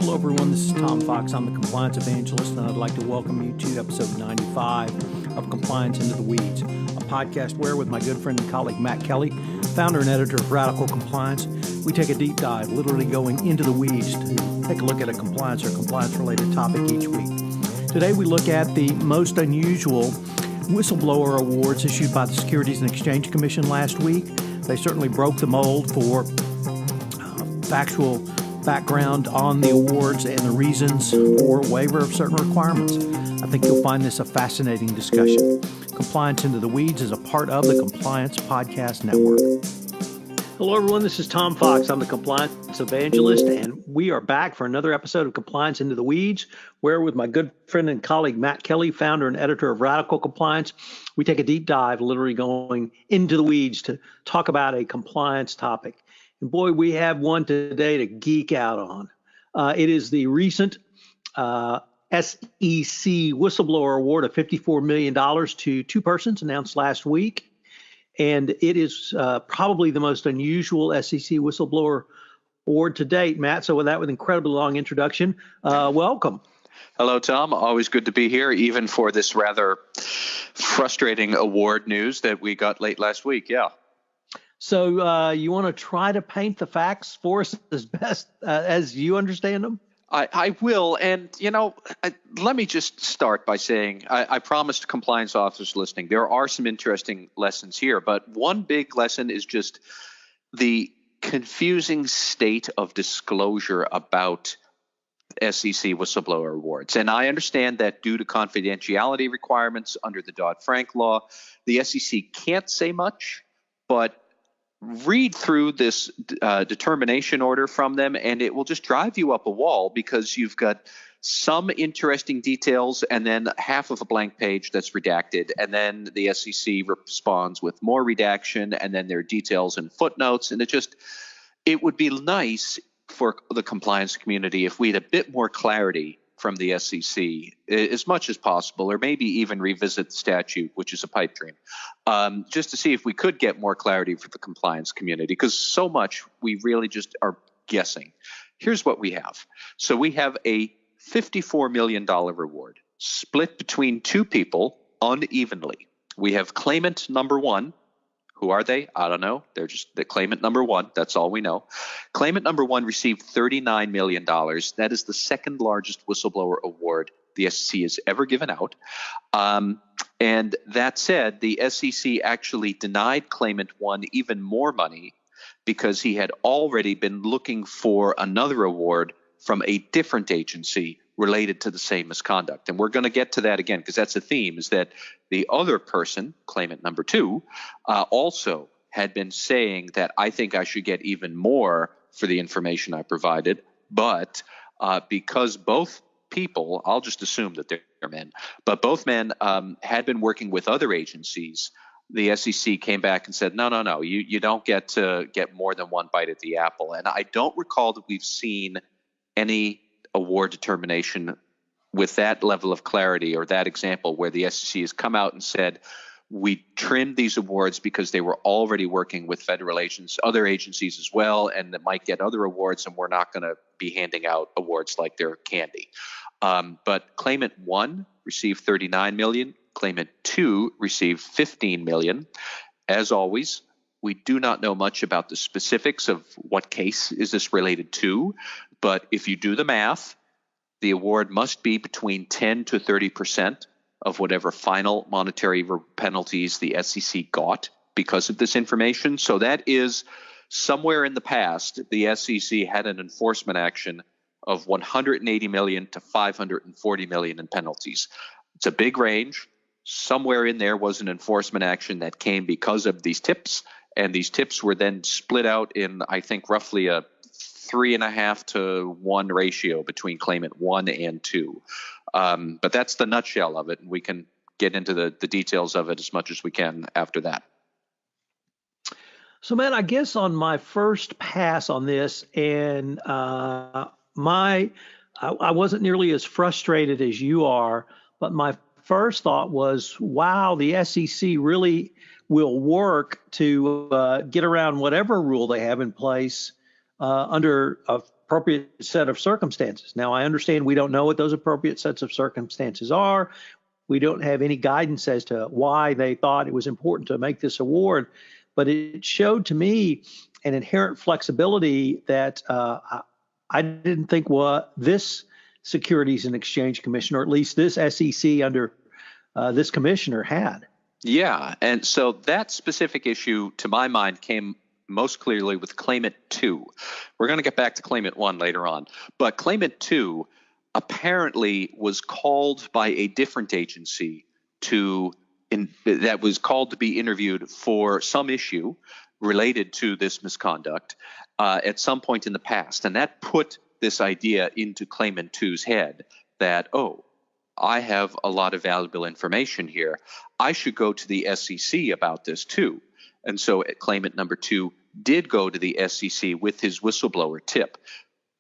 Hello, everyone. This is Tom Fox. I'm the Compliance Evangelist, and I'd like to welcome you to episode 95 of Compliance Into the Weeds, a podcast where, with my good friend and colleague Matt Kelly, founder and editor of Radical Compliance, we take a deep dive, literally going into the weeds to take a look at a compliance or compliance-related topic each week. Today, we look at the most unusual Whistleblower awards issued by the Securities and Exchange Commission last week. They certainly broke the mold for factual background on the awards and the reasons for waiver of certain requirements. I think you'll find this a fascinating discussion. Compliance Into the Weeds is a part of the Compliance Podcast Network. Hello, everyone. This is Tom Fox. I'm the Compliance Evangelist, and we are back for another episode of Compliance Into the Weeds, where with my good friend and colleague Matt Kelly, founder and editor of Radical Compliance, we take a deep dive, literally going into the weeds to talk about a compliance topic. And boy, we have one today to geek out on. It is the recent SEC Whistleblower Award of $54 million to two persons announced last week. And it is probably the most unusual SEC Whistleblower Award to date. Matt, so with that, with an incredibly long introduction, welcome. Hello, Tom. Always good to be here, even for this rather frustrating award news that we got late last week. Yeah. So you want to try to paint the facts for us as best as you understand them? I will. And, let me just start by saying I promised compliance officers listening, there are some interesting lessons here. But one big lesson is just the confusing state of disclosure about SEC Whistleblower Awards. And I understand that due to confidentiality requirements under the Dodd-Frank law, the SEC can't say much, but read through this determination order from them, and it will just drive you up a wall because you've got some interesting details and then half of a blank page that's redacted. And then the SEC responds with more redaction, and then there are details and footnotes. And it would be nice for the compliance community if we had a bit more clarity from the SEC as much as possible, or maybe even revisit the statute, which is a pipe dream, just to see if we could get more clarity for the compliance community, because so much we really just are guessing. Here's what we have. So we have a $54 million reward split between two people unevenly. We have claimant number one. Who are they? I don't know. They're just the claimant number one. That's all we know. Claimant number one received $39 million. That is the second largest whistleblower award the SEC has ever given out. And that said, the SEC actually denied claimant one even more money because he had already been looking for another award from a different agency related to the same misconduct. And we're going to get to that again, because that's a theme, is that the other person, claimant number two, also had been saying that I think I should get even more for the information I provided. But because both people, I'll just assume that they're men, but both men had been working with other agencies, the SEC came back and said, no, you don't get to get more than one bite at the apple. And I don't recall that we've seen any award determination with that level of clarity or that example where the SEC has come out and said, we trimmed these awards because they were already working with federal agents, other agencies as well, and that might get other awards, and we're not going to be handing out awards like they're candy. But claimant one received $39 million. Claimant two received $15 million. As always, we do not know much about the specifics of what case is this related to, but if you do the math, the award must be between 10 to 30% of whatever final monetary penalties the SEC got because of this information. So that is somewhere in the past, the SEC had an enforcement action of $180 million to $540 million in penalties. It's a big range. Somewhere in there was an enforcement action that came because of these tips. And these tips were then split out in, I think, roughly a 3.5 to 1 ratio between claimant 1 and 2. But that's the nutshell of it. And we can get into the details of it as much as we can after that. So, Matt, I guess on my first pass on this, and I wasn't nearly as frustrated as you are, but my first thought was, wow, the SEC really will work to get around whatever rule they have in place under a appropriate set of circumstances. Now, I understand we don't know what those appropriate sets of circumstances are. We don't have any guidance as to why they thought it was important to make this award, but it showed to me an inherent flexibility that I didn't think what this Securities and Exchange Commission, or at least this SEC under this commissioner, had. Yeah, and so that specific issue, to my mind, came most clearly with Claimant 2. We're going to get back to Claimant 1 later on, but Claimant 2 apparently was called by a different agency that was called to be interviewed for some issue related to this misconduct at some point in the past, and that put this idea into Claimant 2's head that, oh, I have a lot of valuable information here. I should go to the SEC about this too. And so Claimant number 2 did go to the SEC with his whistleblower tip.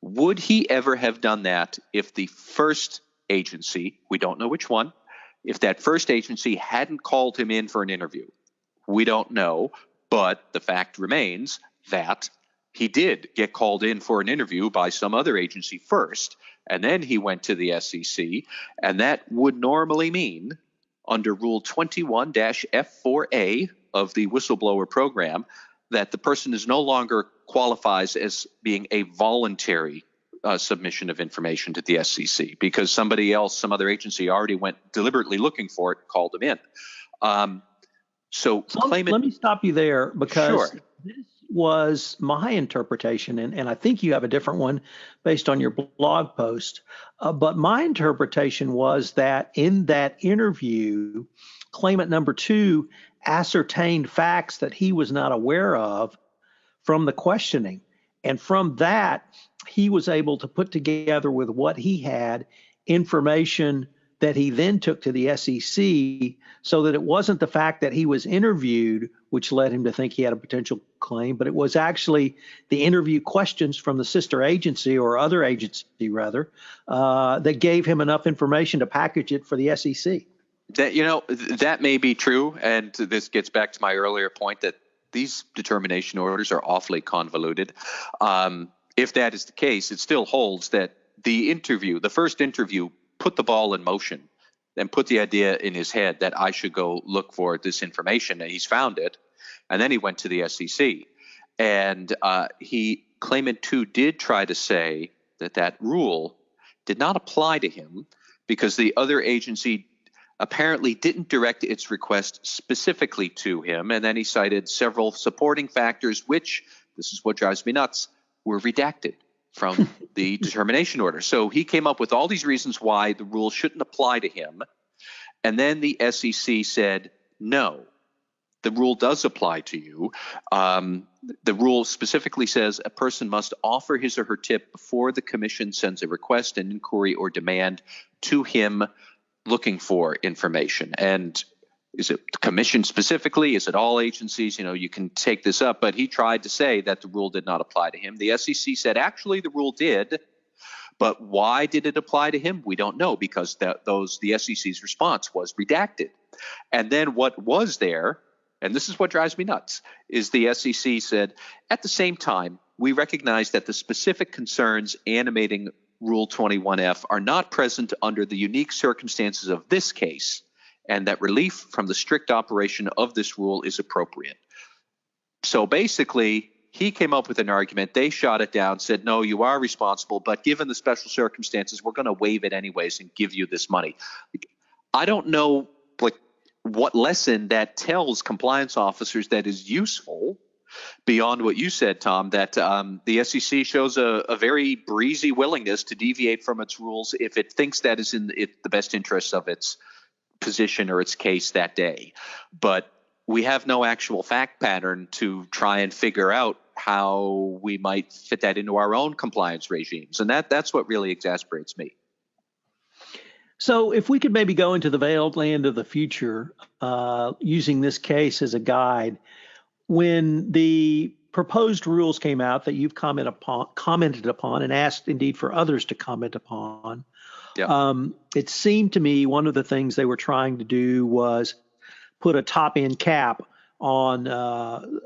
Would he ever have done that if the first agency, we don't know which one, if that first agency hadn't called him in for an interview? We don't know, but the fact remains that he did get called in for an interview by some other agency first, and then he went to the SEC, and that would normally mean, under Rule 21-F4A of the whistleblower program, that the person is no longer qualifies as being a voluntary submission of information to the SEC because somebody else, some other agency already went deliberately looking for it and called him in. Let me stop you there because Sure. This was my interpretation, and I think you have a different one based on your blog post. But my interpretation was that in that interview, Claimant number 2 ascertained facts that he was not aware of from the questioning. And from that, he was able to put together with what he had information that he then took to the SEC, so that it wasn't the fact that he was interviewed which led him to think he had a potential claim, but it was actually the interview questions from the sister agency or other agency rather that gave him enough information to package it for the SEC. That may be true, and this gets back to my earlier point that these determination orders are awfully convoluted. If that is the case, it still holds that the first interview, put the ball in motion and put the idea in his head that I should go look for this information, and he's found it, and then he went to the SEC. And Claimant 2 did try to say that rule did not apply to him because the other agency apparently didn't direct its request specifically to him, and then he cited several supporting factors, which, this is what drives me nuts, were redacted from the determination order. So he came up with all these reasons why the rule shouldn't apply to him, and then the SEC said, no, the rule does apply to you. The rule specifically says a person must offer his or her tip before the commission sends a request, an inquiry, or demand to him looking for information. And is it the commission specifically? Is it all agencies? You can take this up, but he tried to say that the rule did not apply to him. The SEC said, actually, the rule did, but why did it apply to him? We don't know, because the SEC's response was redacted. And then what was there, and this is what drives me nuts, is the SEC said, at the same time, we recognize that the specific concerns animating Rule 21F are not present under the unique circumstances of this case, and that relief from the strict operation of this rule is appropriate. So basically, he came up with an argument. They shot it down, said, no, you are responsible, but given the special circumstances, we're going to waive it anyways and give you this money. I don't know what lesson that tells compliance officers that is useful beyond what you said, Tom, that the SEC shows a very breezy willingness to deviate from its rules if it thinks that is in the best interests of its position or its case that day. But we have no actual fact pattern to try and figure out how we might fit that into our own compliance regimes. And that's what really exasperates me. So if we could maybe go into the veiled land of the future, using this case as a guide, when the proposed rules came out that you've commented upon and asked indeed for others to comment upon, it seemed to me one of the things they were trying to do was put a top-end cap on the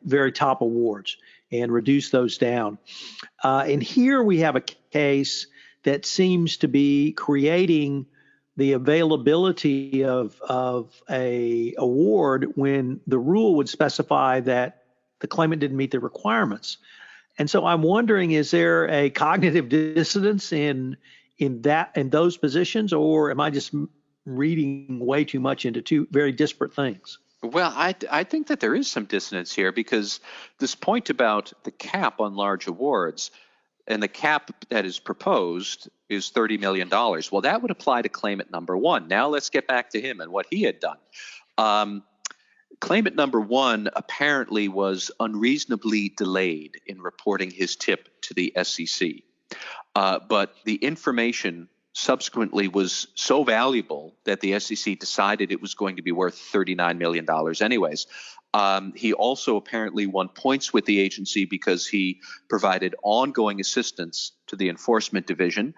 very top awards. and reduce those down. And here we have a case that seems to be creating the availability of a award when the rule would specify that the claimant didn't meet the requirements. And so I'm wondering, is there a cognitive dissonance in those positions, or am I just reading way too much into two very disparate things? Well, I think that there is some dissonance here, because this point about the cap on large awards, and the cap that is proposed is $30 million. Well, that would apply to claimant number one. Now let's get back to him and what he had done. Claimant number one apparently was unreasonably delayed in reporting his tip to the SEC. But the information subsequently was so valuable that the SEC decided it was going to be worth $39 million anyways. He also apparently won points with the agency because he provided ongoing assistance to the enforcement division,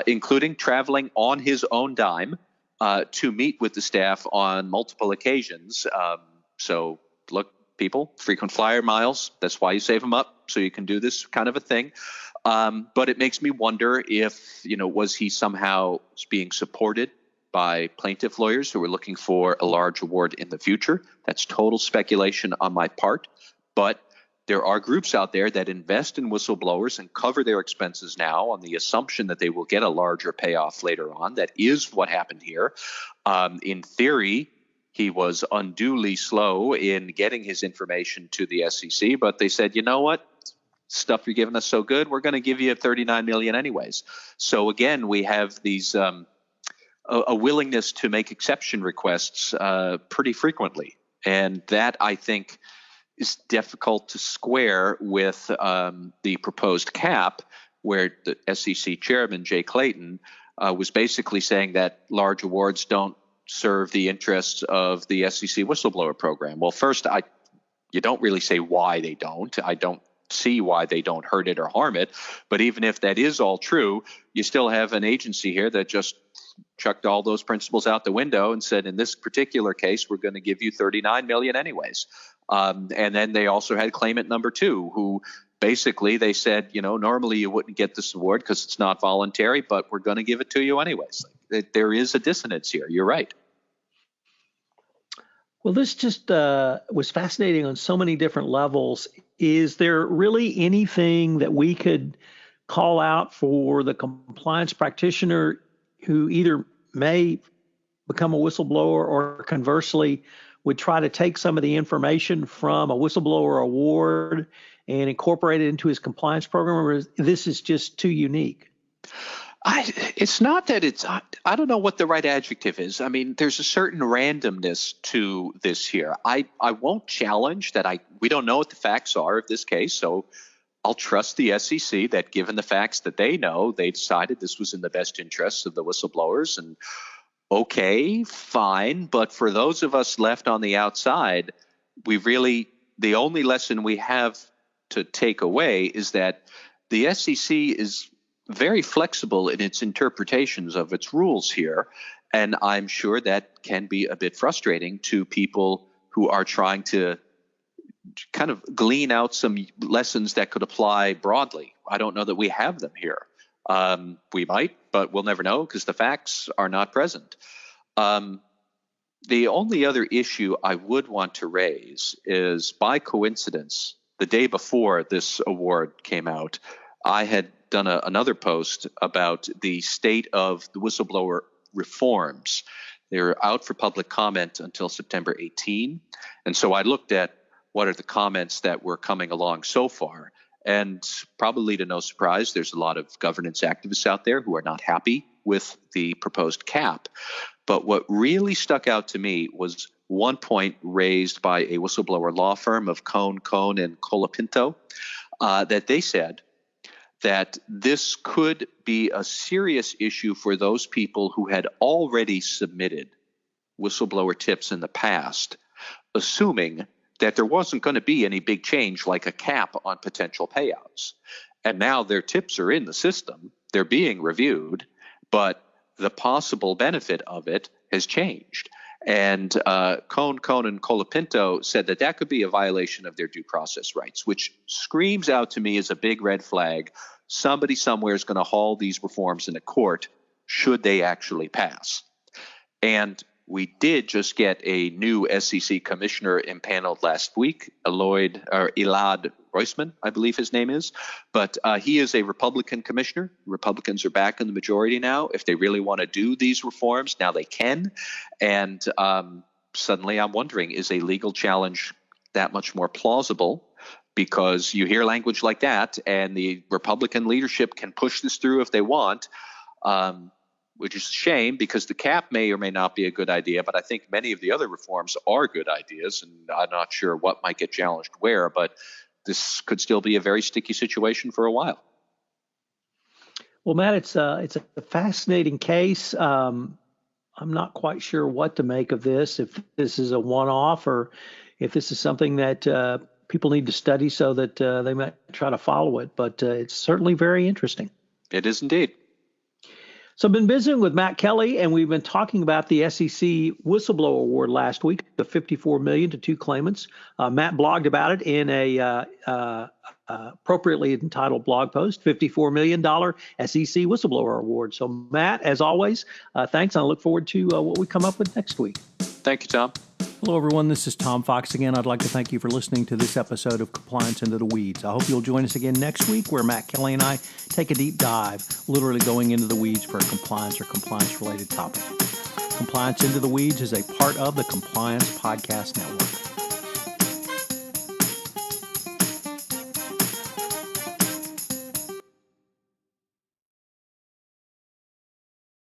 including traveling on his own dime to meet with the staff on multiple occasions. So look, people, frequent flyer miles, that's why you save them up, so you can do this kind of a thing. But it makes me wonder if, was he somehow being supported by plaintiff lawyers who were looking for a large award in the future? That's total speculation on my part. But there are groups out there that invest in whistleblowers and cover their expenses now on the assumption that they will get a larger payoff later on. That is what happened here. In theory, he was unduly slow in getting his information to the SEC, but they said, you know what? Stuff you're giving us so good, we're going to give you $39 million anyways. So again, we have these a willingness to make exception requests pretty frequently. And that, I think, is difficult to square with the proposed cap, where the SEC chairman, Jay Clayton, was basically saying that large awards don't serve the interests of the SEC whistleblower program. Well, first, you don't really say why they don't. I don't see why they don't hurt it or harm it. But even if that is all true, you still have an agency here that just chucked all those principles out the window and said, in this particular case, we're going to give you $39 million anyways. And then they also had claimant number two, who basically they said, normally you wouldn't get this award because it's not voluntary, but we're going to give it to you anyways. There is a dissonance here. You're right. Well, this just was fascinating on so many different levels. Is there really anything that we could call out for the compliance practitioner who either may become a whistleblower or conversely would try to take some of the information from a whistleblower award and incorporate it into his compliance program, or this is just too unique? It's not that it's, I don't know what the right adjective is. I mean, there's a certain randomness to this here. I won't challenge that we don't know what the facts are of this case, so I'll trust the SEC that given the facts that they know, they decided this was in the best interests of the whistleblowers. And okay, fine. But for those of us left on the outside, the only lesson we have to take away is that the SEC is very flexible in its interpretations of its rules here. And I'm sure that can be a bit frustrating to people who are trying to kind of glean out some lessons that could apply broadly. I don't know that we have them here. We might, but we'll never know because the facts are not present. The only other issue I would want to raise is, by coincidence, the day before this award came out, I had done another post about the state of the whistleblower reforms. They're out for public comment until September 18. And so I looked at what are the comments that were coming along so far. And probably to no surprise, there's a lot of governance activists out there who are not happy with the proposed cap. But what really stuck out to me was one point raised by a whistleblower law firm of Cohn, and Colapinto, that they said that this could be a serious issue for those people who had already submitted whistleblower tips in the past, assuming that there wasn't going to be any big change like a cap on potential payouts. And now their tips are in the system, they're being reviewed, but the possible benefit of it has changed. And Cohn and Colapinto said that could be a violation of their due process rights, which screams out to me as a big red flag. Somebody somewhere is going to haul these reforms into court should they actually pass. And we did just get a new SEC commissioner impaneled last week, Elad Roisman, I believe his name is. But he is a Republican commissioner. Republicans are back in the majority now. If they really want to do these reforms, now they can. And suddenly I'm wondering, is a legal challenge that much more plausible? Because you hear language like that, and the Republican leadership can push this through if they want. Which is a shame because the cap may or may not be a good idea, but I think many of the other reforms are good ideas, and I'm not sure what might get challenged where, but this could still be a very sticky situation for a while. Well, Matt, it's a fascinating case. I'm not quite sure what to make of this, if this is a one-off or if this is something that people need to study so that they might try to follow it, but it's certainly very interesting. It is indeed. So I've been visiting with Matt Kelly, and we've been talking about the SEC Whistleblower Award last week, the $54 million to two claimants. Matt blogged about it in a appropriately entitled blog post, $54 million SEC Whistleblower Award. So Matt, as always, thanks. I look forward to what we come up with next week. Thank you, Tom. Hello, everyone. This is Tom Fox again. I'd like to thank you for listening to this episode of Compliance Into the Weeds. I hope you'll join us again next week where Matt Kelly and I take a deep dive, literally going into the weeds for a compliance or compliance-related topic. Compliance Into the Weeds is a part of the Compliance Podcast Network.